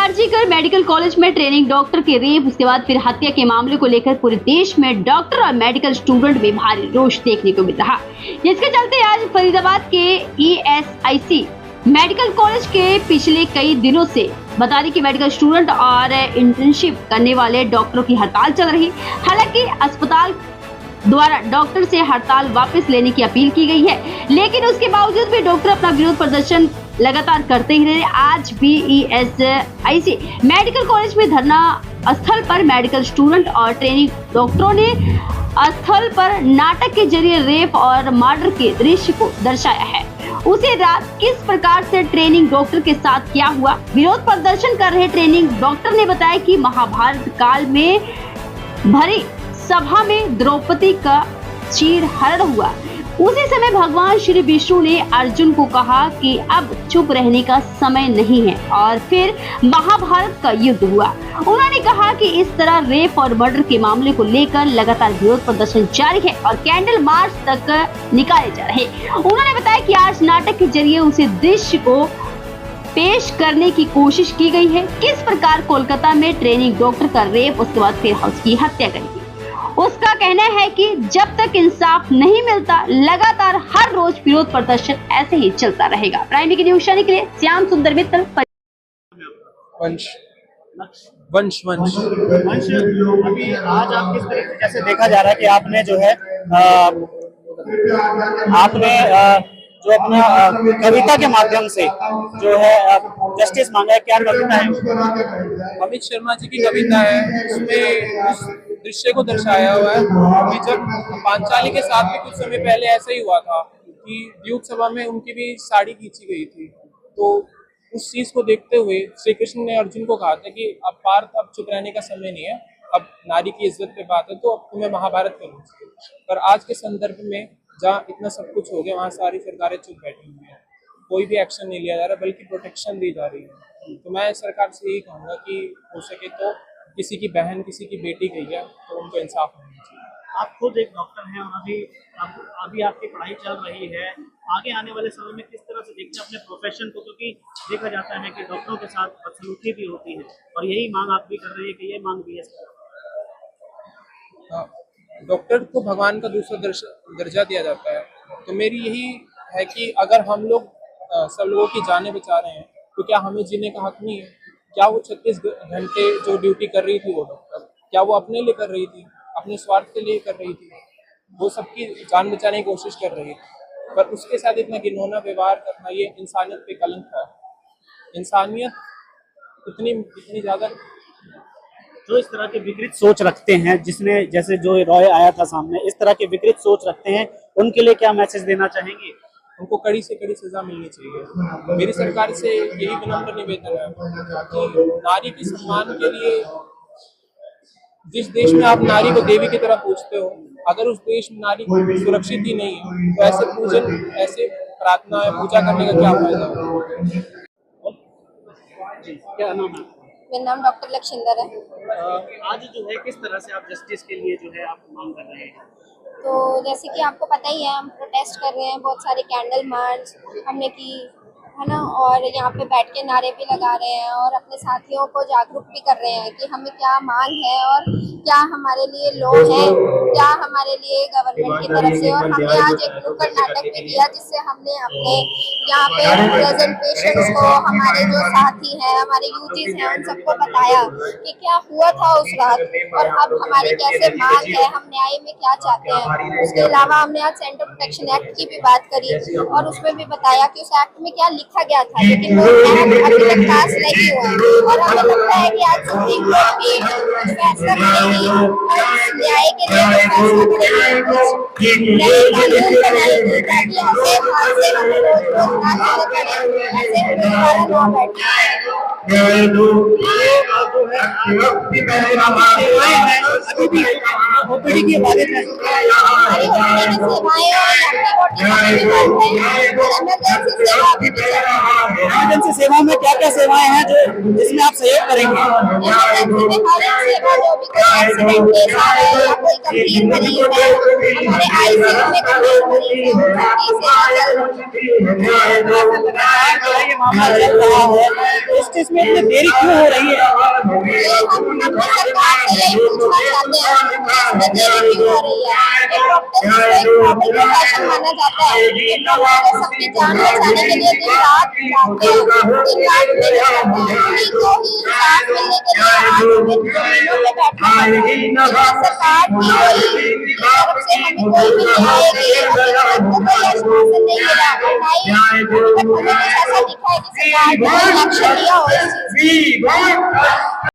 RG Kar medical college में training doctor के rape, उसके बाद फिर हत्या के मामले को लेकर पूरे देश में डॉक्टर और मेडिकल स्टूडेंट में भारी रोष देखने को मिल रहा। जिसके चलते आज फरीदाबाद के ईएसआईसी मेडिकल कॉलेज के पिछले कई दिनों से बता दें कि मेडिकल स्टूडेंट और इंटर्नशिप करने वाले डॉक्टरों की हड़ताल चल रही। हालांकि अस्पताल द्वारा डॉक्टर से हड़ताल वापस लेने की अपील की गई है, लेकिन उसके बावजूद भी डॉक्टर अपना विरोध प्रदर्शन लगातार करते ही रहे। आज भी ईएसआईसी मेडिकल कॉलेज में धरना स्थल पर मेडिकल स्टूडेंट और ट्रेनिंग डॉक्टरों ने स्थल पर नाटक के जरिए रेप और मर्डर के दृश्य को दर्शाया है। उसी रात किस प्रकार से ट्रेनिंग डॉक्टर के साथ क्या हुआ, विरोध प्रदर्शन कर रहे ट्रेनिंग डॉक्टर ने बताया कि महाभारत काल में भरी सभा में द्रौपदी का चीरहरण हुआ। उसी समय भगवान श्री विष्णु ने अर्जुन को कहा कि अब चुप रहने का समय नहीं है और फिर महाभारत का युद्ध हुआ। उन्होंने कहा कि इस तरह रेप और मर्डर के मामले को लेकर लगातार विरोध प्रदर्शन जारी है और कैंडल मार्च तक निकाले जा रहे। उन्होंने बताया कि आज नाटक के जरिए उसी दृश्य को पेश करने की कोशिश की गई है। किस प्रकार कोलकाता में ट्रेनिंग डॉक्टर का रेप, उसके बाद फिर उसकी हत्या करी। उसका कहना है कि जब तक इंसाफ नहीं मिलता लगातार हर रोज विरोध प्रदर्शन ऐसे ही चलता रहेगा। प्राइम की न्यूज़ के लिए श्याम सुंदर मित्तल। वंश वंश वंश वंश, अभी आज आप किस तरीके, जैसे देखा जा रहा है कि आपने जो है जो अपना कविता के माध्यम से जो है जस्टिस मांगा है, क्या कविता है? अमित शर्मा जी की कविता है। उसमें उस दृश्य को दर्शाया हुआ है कि जब पांचाली के साथ भी कुछ समय पहले ऐसा ही हुआ था कि युद्ध सभा में उनकी भी साड़ी खींची गई थी। तो उस चीज को देखते हुए श्री कृष्ण ने अर्जुन को कहा था कि अब पार्थ, अब चुप रहने का समय नहीं है, अब नारी की इज्जत पे बात है, तो अब तुम्हें महाभारत करनी चाहिए। पर आज के संदर्भ में जहाँ इतना सब कुछ हो गया, वहाँ सारी सरकारें चुप बैठी हुई हैं, कोई भी एक्शन नहीं लिया जा रहा, बल्कि प्रोटेक्शन दी जा रही है। तो मैं सरकार से यही कहूँगा कि हो सके तो किसी की बहन, किसी की बेटी गई है तो उनको इंसाफ होना चाहिए। आप खुद एक डॉक्टर हैं और अभी आपकी पढ़ाई चल रही है। आगे आने वाले समय में किस तरह से देखते हैं अपने प्रोफेशन को, क्योंकि देखा जाता है कि डॉक्टरों के साथ बदसलूकी भी होती है और यही मांग आप भी कर रही है कि ये मांग भी है। डॉक्टर को भगवान का दूसरा दर्जा दिया जाता है। तो मेरी यही है कि अगर हम लोग सब लोगों की जानें बचा रहे हैं तो क्या हमें जीने का हक नहीं है? क्या वो 36 घंटे जो ड्यूटी कर रही थी वो डॉक्टर, क्या वो अपने लिए कर रही थी, अपने स्वार्थ के लिए कर रही थी? वो सबकी जान बचाने की कोशिश कर रही थी, पर उसके साथ इतना घिनौना व्यवहार करना, ये इंसानियत पे कलंक है। इंसानियत इतनी ज़्यादा जो इस तरह के विकृत सोच रखते हैं, जिसने जैसे जो रॉय आया था सामने, इस तरह के विकृत सोच रखते हैं, उनके लिए क्या मैसेज देना चाहेंगे? उनको कड़ी से कड़ी सजा मिलनी चाहिए। मेरी सरकार से यही विनम्र निवेदन है कि नारी के सम्मान के लिए, जिस देश में आप नारी को देवी की तरह पूजते हो, अगर उस देश में नारी सुरक्षित ही नहीं है तो ऐसे पूजन, ऐसे प्रार्थना या पूजा करने का क्या फायदा? क्या नाम है? मेरा नाम डॉक्टर लक्षिंदर है। आज जो है किस तरह से आप जस्टिस के लिए जो है आप मांग कर रहे हैं? तो जैसे कि आपको पता ही है, हम प्रोटेस्ट कर रहे हैं, बहुत सारे कैंडल मार्च हमने की है ना, और यहाँ पे बैठ के नारे भी लगा रहे हैं और अपने साथियों को जागरूक भी कर रहे हैं कि हमें क्या मांग है और क्या हमारे लिए लॉ है, क्या हमारे लिए गवर्नमेंट की तरफ से। और हमने आज एक नुक्कड़ नाटक भी किया जिससे हमने अपने यहाँ पे प्रेजेंट पेशेंट्स को, हमारे जो साथी हैं, हमारे यूटीज हैं, उन सबको बताया कि क्या हुआ था उस रात और अब हमारी कैसे मांग है, हम न्याय में क्या चाहते हैं। उसके अलावा हमने आज सेंटर प्रोटेक्शन एक्ट की भी बात करी और उसमें भी बताया कि उस एक्ट में क्या लिखा गया था, लेकिन वो एक्ट अभी तक पास नहीं हुआ और हमें लगता है कि आज सुप्रीम कोर्ट भी कुछ फैसला करेगी और इस न्याय के लिए कुछ फैसला करेगी, नए कानून बनाएगी ताकि ऐसे हादसे हमें रोज रोज ना झेलने पड़े, ऐसे हमें दोबारा ना बैठना। अभी भी ओपीडी की इबादत है, हमारी ओपीडी की सेवाएं और इमरजेंसी सेवाओं में क्या क्या सेवाएं हैं जो जिसमें आप सहयोग करेंगे? सेवा जो भी कोई एक्सीडेंट केस आ रहा है या कोई गंभीर मरीज है, हमारे आईसीयू में गंभीर मरीज है, उनकी सेवा ये मामला चल रहा है, जस्टिस इसमें इतनी देरी क्यों हो रही है? हम अपनी सरकार से यही पूछना चाहते हैं कि इसमें देरी क्यों हो रही है। एक डॉक्टर को एक नोबल प्रोफेशन माना जाता है। एक डॉक्टर सबकी जान बचाने के लिए दिन रात जागते हैं, दिन रात मेहनत करते हैं। उन्हीं को ही इंसाफ मिलने के लिए आज हमें जमीनों पे बैठना पड़ रहा है। लेकिन सरकार की तरफ से हमें कोई भी न्याय हमको कोई आश्वासन नहीं मिला, ना ही अभी तक हमें कुछ ऐसा दिखा है कि सरकार ने एक्शन लिया हो इस चीज।